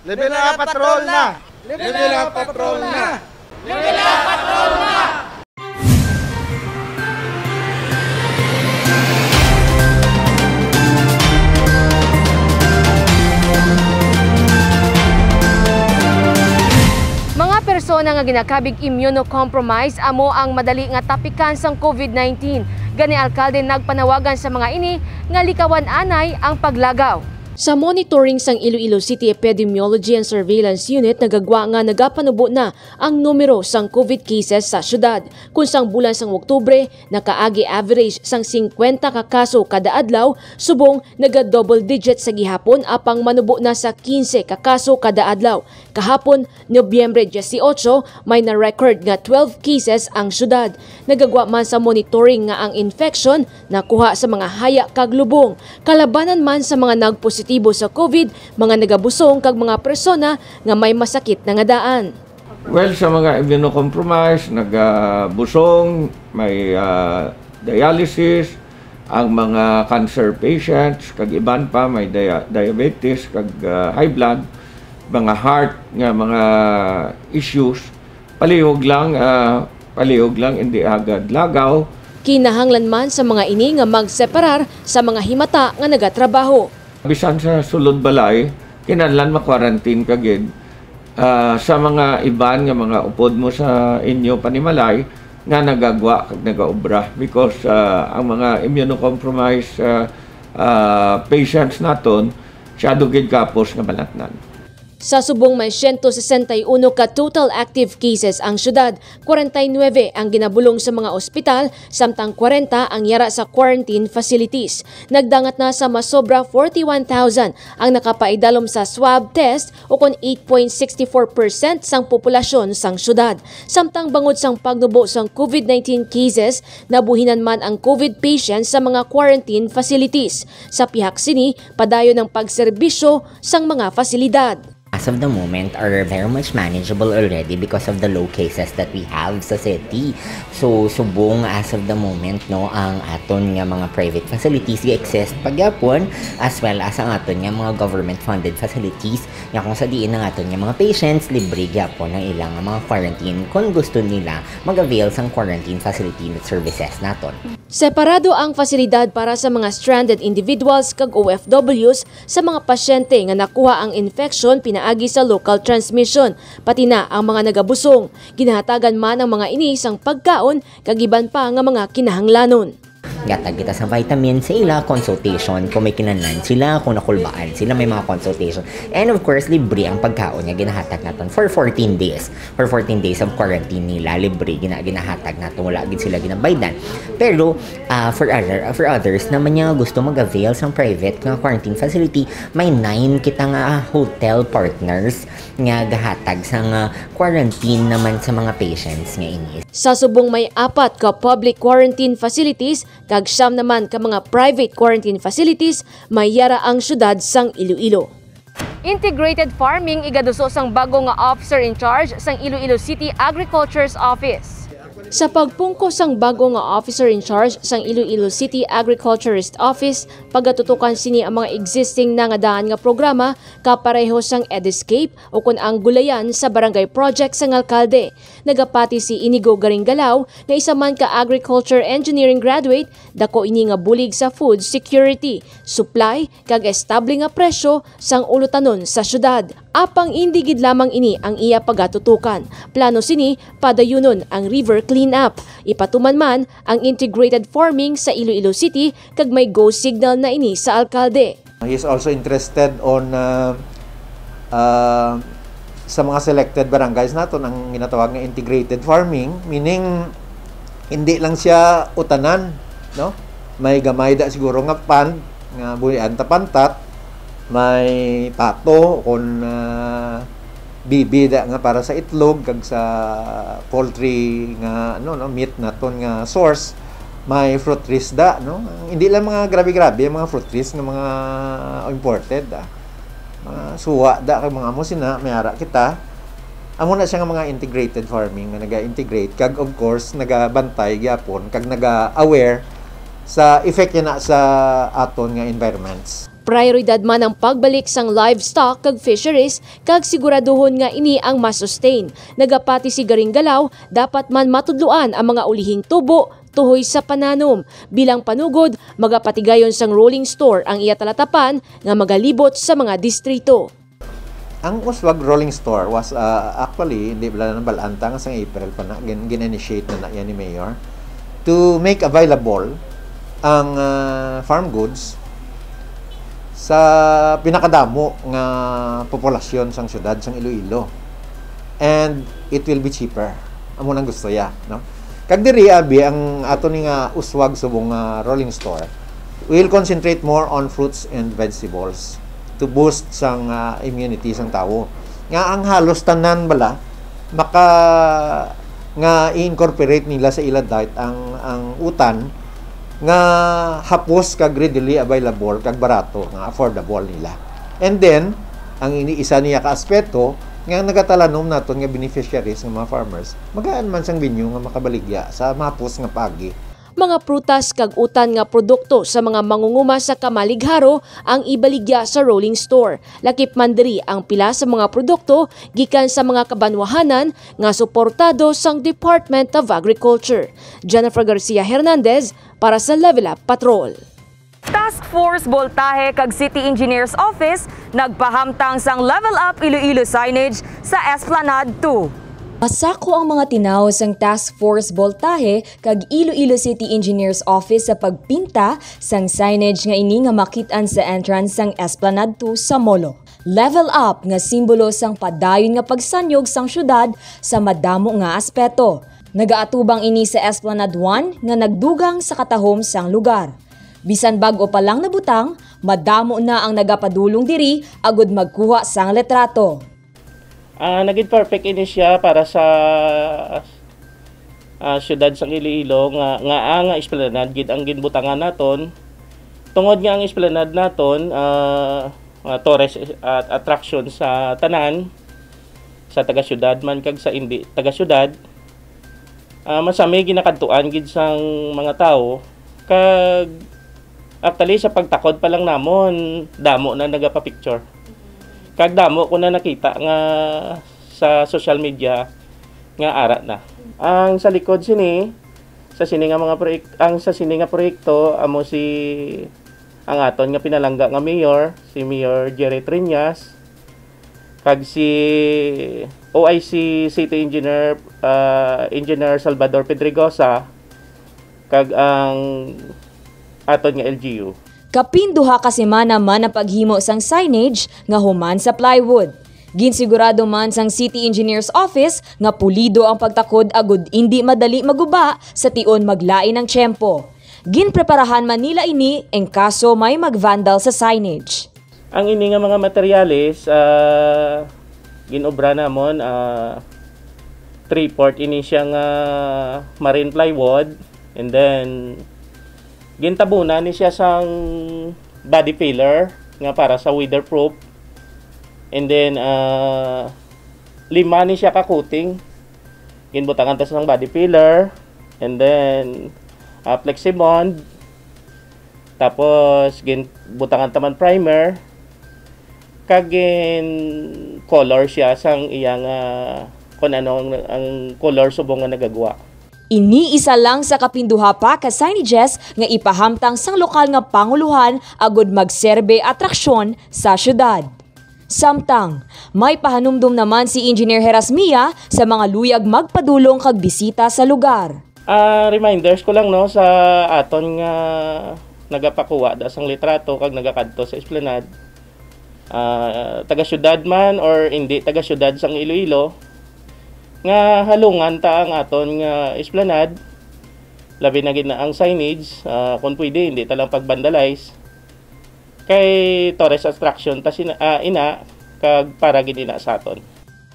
Level patrol na! Level patrol na! Level patrol na! Mga persona nga ginakabig immunocompromised amo ang madali nga tapikan sang COVID-19. Gani alkalde nagpanawagan sa mga ini nga likawan anay ang paglagaw. Sa monitoring sang Iloilo City Epidemiology and Surveillance Unit, nagagwa nga nagapanubo na ang numero sang COVID cases sa syudad. Kung sang bulan sang Oktubre, nakaagi average sang 50 ka kaso kada adlaw, subong naga-double digit sa gihapon apang manubo na sa 15 ka kaso kada adlaw. Kahapon, Nobyembre 18, may na-record nga 12 cases ang syudad. Nagagwa man sa monitoring nga ang infection nakuha sa mga haya kag lubong. Kalabanan man sa mga nagpositibo sa COVID, mga nagabusong kag mga persona nga may masakit na nga daan. Well, sa mga immunocompromised, nagabusong, may dialysis, ang mga cancer patients, kag iban pa may diabetes, kag high blood, mga heart nga mga issues, palihog lang hindi agad lagaw. Kinahanglan man sa mga ini nga magseparar sa mga himata nga nagatrabaho. Bisan sa sulod balay, kinahanglan ma-quarantine kagid. Sa mga iban nga mga upod mo sa inyo panimalay nga nagagwa kag nagaobra because ang mga immunocompromised patients naton syado gid kapos nga balatnan. Sa subong may 161 ka total active cases ang syudad, 49 ang ginabulong sa mga ospital, samtang 40 ang yara sa quarantine facilities. Nagdangat na sa masobra 41,000 ang nakapaidalom sa swab test o kon 8.64% sang populasyon sang syudad. Samtang bangod sang pagnubo sang COVID-19 cases, nabuhinan man ang COVID patients sa mga quarantine facilities. Sa pihak sini, padayon ng pagserbisyo sang mga fasilidad. As of the moment are very much manageable already because of the low cases that we have sa city. So subong as of the moment no ang aton nga mga private facilities gi-exist pagyapon as well as ang aton nga mga government funded facilities nga kung sa diin ang aton nga mga patients libre gyapon ang ilang mga quarantine kung gusto nila mag-avail sang quarantine facility services naton. Separado ang fasilidad para sa mga stranded individuals kag OFWs sa mga pasyente nga nakuha ang infection pinaagi sa local transmission, pati na ang mga nagabusong. Ginahatagan man ang mga ini sang pagkaon kag iban pa nga mga kinahanglanon. Gatag kita sa vitamin sa ila, consultation kung may kinahanglan sila, kung nakulbaan sila, may mga consultation. And of course, libre ang pagkaon nga ginahatag naton for 14 days. For 14 days of quarantine nila, libre ginahatag naton, wala gid sila ginabaydan. Pero for others naman nga gusto mag-avail sa private nga quarantine facility, may 9 kita nga hotel partners nga gahatag sa nga quarantine naman sa mga patients nga ini. Sa subong may 4 ka public quarantine facilities kag 9 naman ka mga private quarantine facilities, may yara ang syudad sang Iloilo. Integrated farming igaduso sang bago nga officer in charge sang Iloilo City Agriculture's Office. Sa pagpungko sang bago nga officer in charge sang Iloilo City Agriculturist Office, pagatutukan sini ang mga existing na nga daan nga programa kapareho sang EdEscape o kun ang gulayan sa barangay project sang alkalde. Nagapati si Inigo Garinggalaw nga isa man ka agriculture engineering graduate, dako ini nga bulig sa food security, supply kag estable nga presyo sang ulutanon sa syudad. Apang hindi gid lamang ini ang iya pagatutukan. Plano sini padayunon ang river cleanup. Ipatuman man ang integrated farming sa Iloilo City kag may go signal na ini sa alkalde. He is also interested on sa mga selected barangays naton ang ginatawag nga integrated farming, meaning hindi lang siya utanan, no? May gamay da siguro nga pan nga buhian ta pantat, may pato kon bibi da nga para sa itlog kag sa poultry nga meat naton nga source, may fruit trees da, no? Hindi lang mga grabe-grabe mga fruit trees nga mga imported da. Mga suwa da kay mga amo sina mayara kita. Amo na siya nga mga integrated farming nga naga-integrate kag of course nagabantay gyapon kag naga-aware sa effect niya na sa aton nga environments. Prioridad man ang pagbalik sang livestock kag fisheries kag siguraduhon nga ini ang masustain. Nagapati si Garing Galaw, dapat man matudluan ang mga ulihing tubo tuhoy sa pananom. Bilang panugod, magapatigayon sang rolling store ang iya talatapan nga magalibot sa mga distrito. Ang Uswag Rolling Store was actually, hindi bala ng balanta nga sa April pa na, gin-initiate na yan ni Mayor to make available ang farm goods sa pinakadamo nga populasyon sang syudad sang Iloilo. And it will be cheaper. Amo nang gusto ya, no? Kag diri abi ang ato ni nga uswag subong rolling store. We'll concentrate more on fruits and vegetables to boost sang immunity sang tawo. Nga ang halos tanan bala maka nga i-incorporate nila sa ila diet ang utan nga hapos kag readily available kag barato nga affordable nila. And then ang iniisa niya ka aspeto nga nagatalanom naton nga beneficiaries nga mga farmers magaan man sang binyo nga makabaligya sa mapos nga pagi. Mga prutas kag utan nga produkto sa mga mangunguma sa Kamaligharo ang ibaligya sa rolling store. Lakip man diri ang pila sa mga produkto gikan sa mga kabanwahanan nga suportado sang Department of Agriculture. Jennifer Garcia Hernandez para sa Level Up Patrol. Task Force Voltahe kag City Engineers Office nagpahamtang sang Level Up Iloilo signage sa Esplanade 2. Pasako ang mga tinaw sang Task Force Voltahe kag Iloilo City Engineers Office sa pagpinta sang signage nga ini nga makit-an sa entrance sang Esplanade 2 sa Molo. Level Up nga simbolo sang padayon nga pagsanyog sang syudad sa madamo nga aspeto. Nagaatubang ini sa Esplanade 1 nga nagdugang sa katahom sang lugar. Bisan bag-o pa lang nabutang, madamo na ang nagapadulong diri agud magkuha sang letrato. Naging perfect ini siya para sa syudad sang Iloilo nga esplanade gid ang ginbutangan naton. Tungod nga ang esplanade naton tourist attraction sa tanan sa taga-syudad man kag sa hindi taga-syudad. Masami ginakadtuan gid sang mga tao kag actually sa pagtakod pa lang namon damo na nagapa-picture. Kag damo ko na nakita nga sa social media nga ara na. Ang sa likod sini sa sini nga proyekto amo si ang aton nga pinalangga nga mayor, si Mayor Jerry Triñas, kag si OIC City Engineer Engineer Salvador Pedregosa, kag ang aton nga LGU. Kapinduha ka semana man ang paghimo sang signage nga human sa plywood. Ginsigurado man sang City Engineers Office nga pulido ang pagtakod agud indi madali maguba sa tion maglain ng tiyempo. Ginpreparahan man nila ini en kaso may magvandal sa signage. Ang ini nga mga materyales ginobra namon 3/4 ini siya nga marine plywood, and then gintabunan ni siya sang body filler nga para sa weatherproof, and then 5 ni siya ka coating ginbutangan ta sang body filler, and then flexibond, tapos ginbutangan taman primer, kag color siya sang iyang kung ano ang color subong nga nagagawa. Iniisa lang sa kapinduha pa ka signages nga ipahamtang sang lokal nga panguluhan agud magserbe atraksyon sa syudad. Samtang, may pahanumdum naman si Engineer Herasmia sa mga luyag magpadulong kag bisita sa lugar. Reminders ko lang no sa aton nga nagapakuha da sang litrato kag nagakadto sa Esplanade. Taga-syudad man or hindi taga-syudad sang Iloilo, nga halungan ta ang aton nga Esplanade, labi na gid na ang signage, kung pwede hindi ta lang pagbandalize kay tourist attraction ta ina kag para gid ina sa aton.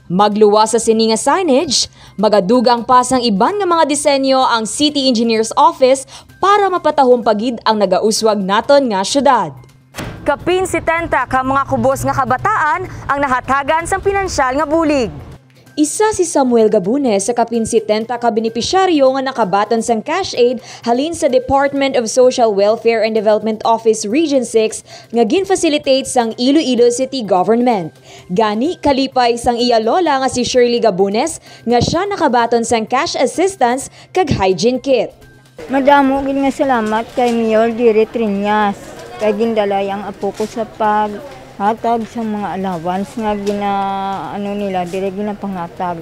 Magluwas sa sini nga signage, magadugang pa sang iban nga mga disenyo ang City Engineers Office para mapatahom pagid ang nagauswag naton nga syudad. Kapin 70 ka mga kubos nga kabataan ang nahatagan sang pinansyal nga bulig. Isa si Samuel Gabunes sa kapin 70 ka benepisyaryo nga nakabaton sang cash aid halin sa Department of Social Welfare and Development Office Region 6 nga gin-facilitate sang Iloilo City Government. Gani kalipay sang iya lola nga si Shirley Gabunes nga siya nakabaton sang cash assistance kag hygiene kit. Madamo gid nga salamat kay Mayor Diri Triñas kay gindalay ang apo ko sa paghatag sa mga allowance nga nila dire ginapangatag.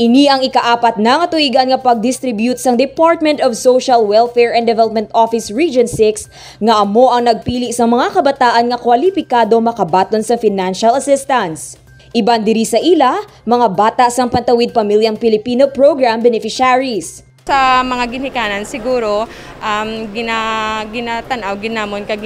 Ini ang ikaapat na nga tuigan nga pag-distribute sang Department of Social Welfare and Development Office Region 6 nga amo ang nagpili sa mga kabataan nga kwalipikado makabaton sa financial assistance. Iban diri sa ila, mga bata sang Pantawid Pamilyang Pilipino Program beneficiaries. Sa mga ginhikanan siguro ginatanaw ginamon kag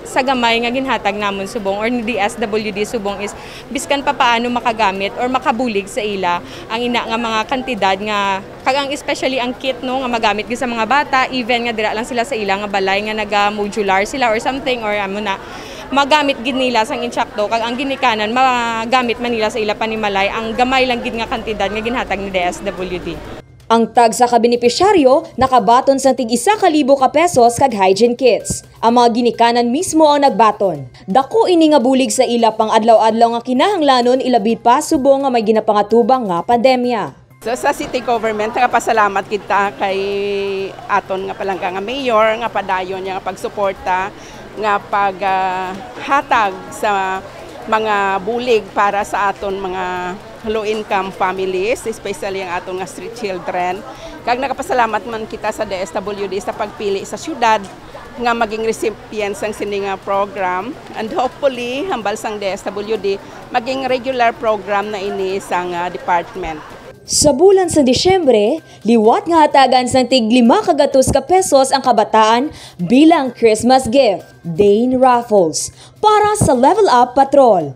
sa gamay nga ginhatag namon subong or ni DSWD subong is biskan pa paano makagamit or makabulig sa ila ang ina nga mga kantidad nga kag ang especially ang kit no nga magamit gid sa mga bata even nga dira lang sila sa ila nga balay nga naga-modular sila or something or magamit gid nila sang insakto kag ang ginikanan magamit man nila sa ila panimalay ang gamay lang gid nga kantidad nga ginhatag ni DSWD. Ang tag sa kabenepisyaryo nakabaton sa tig 1,000 ka pesos kag hygiene kits. Ang mga ginikanan mismo ang nagbaton. Dako ini nga bulig sa ila pang adlaw-adlaw nga kinahanglanon ilabi pa subong nga may ginapangatubang nga pandemya. So, sa city government nagapasalamat kita kay aton nga palangka nga mayor nga padayon niya nga pagsuporta nga paghatag sa mga bulig para sa aton mga low-income families, especially ang aton nga street children. Kag nakapasalamat man kita sa DSWD sa pagpili sa syudad nga maging recipients ng sini nga program. And hopefully, hambal sang DSWD, maging regular program na ini sang department. Sa bulan sa Disyembre, liwat nga hatagan sang tig 500 ka pesos ang kabataan bilang Christmas gift. Dane Raffles para sa Level Up Patrol.